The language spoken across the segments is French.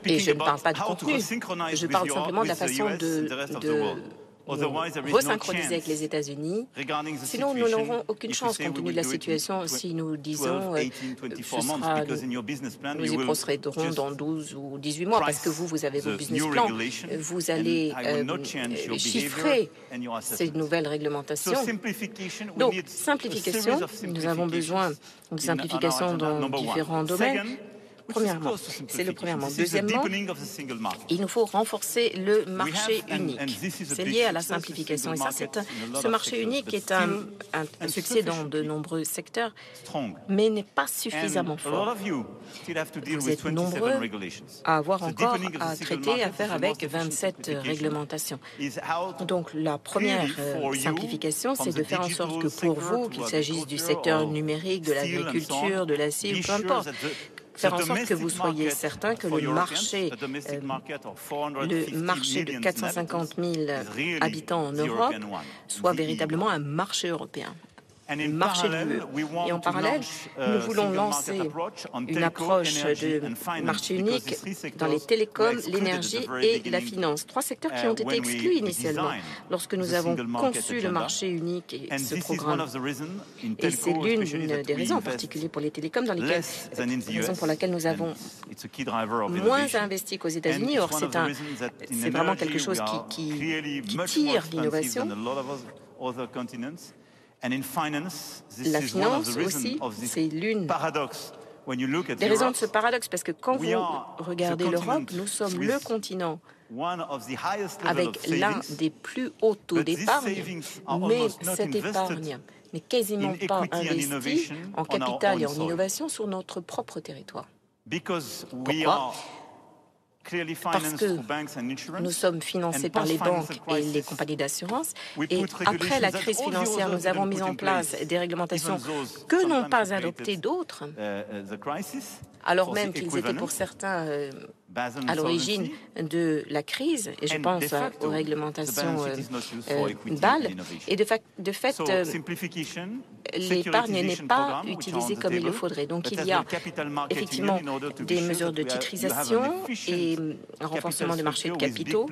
Et je ne parle pas du contenu, je parle simplement de la façon de resynchroniser avec les États-Unis. Sinon, nous n'aurons aucune chance compte tenu de la situation si nous disons nous y procéderons dans 12 ou 18 mois parce que vous avez vos business plans. Vous allez chiffrer ces nouvelles réglementations. Donc, simplification, nous avons besoin de simplification dans différents domaines. Premièrement, c'est le premièrement. Deuxièmement, il nous faut renforcer le marché unique. C'est lié à la simplification. Et ça, ce marché unique est un succès dans de nombreux secteurs, mais n'est pas suffisamment fort. Vous êtes nombreux à avoir encore à traiter, à faire avec 27 réglementations. Donc, la première simplification, c'est de faire en sorte que pour vous, qu'il s'agisse du secteur numérique, de l'agriculture, de l'acier, peu importe, faire en sorte que vous soyez certain que le marché de 450 000 habitants en Europe soit véritablement un marché européen. Marché de l'UE. Et en parallèle, nous voulons lancer une approche de marché unique dans les télécoms, l'énergie et la finance. Trois secteurs qui ont été exclus initialement lorsque nous avons conçu le marché unique et ce programme. Et c'est l'une des raisons, en particulier pour les télécoms, raison pour laquelle nous avons moins investi qu'aux États-Unis. Or, c'est vraiment quelque chose qui tire l'innovation. La finance aussi, c'est l'une des raisons de ce paradoxe, parce que quand vous regardez l'Europe, nous sommes le continent avec l'un des plus hauts taux d'épargne, mais cette épargne n'est quasiment pas investie en capital et en innovation sur notre propre territoire. Pourquoi ? Parce que nous sommes financés par les banques et les compagnies d'assurance. Et après la crise financière, nous avons mis en place des réglementations que n'ont pas adoptées d'autres, alors même qu'ils étaient pour certains à l'origine de la crise, et je pense aux réglementations BAL, et de fait, l'épargne n'est pas utilisée comme il le faudrait. Donc il y a effectivement des mesures de titrisation et un renforcement du marché de capitaux,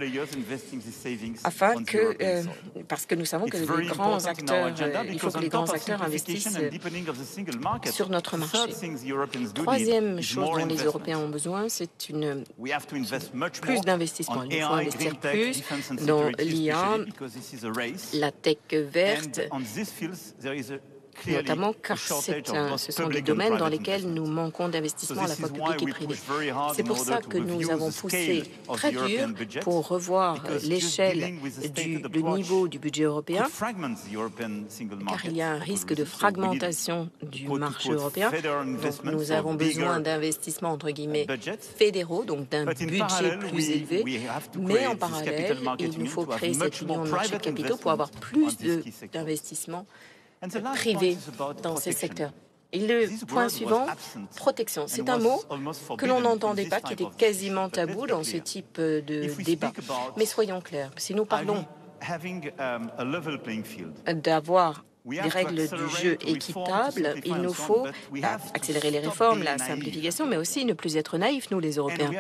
afin que, parce que nous savons que les grands acteurs, il faut que les grands acteurs investissent sur notre marché. Troisième chose dont les Européens ont besoin, c'est plus d'investissement. Il faut investir plus dans l'IA, la tech verte, notamment car ce sont des domaines dans lesquels nous manquons d'investissement à la fois public et privé. C'est pour ça que nous avons poussé très dur pour revoir l'échelle le niveau du budget européen, car il y a un risque de fragmentation du marché européen. Donc, nous avons besoin d'investissements, entre guillemets, fédéraux, donc d'un budget plus élevé, mais en parallèle, il nous faut créer cette union de marché de capitaux pour avoir plus d'investissements privés dans ces secteurs. Et le point suivant, protection. C'est un mot que l'on n'entendait pas, qui était quasiment tabou dans ce type de débat. Mais soyons clairs, si nous parlons d'avoir des règles du jeu équitables, il nous faut accélérer les réformes, la simplification, mais aussi ne plus être naïfs, nous les Européens.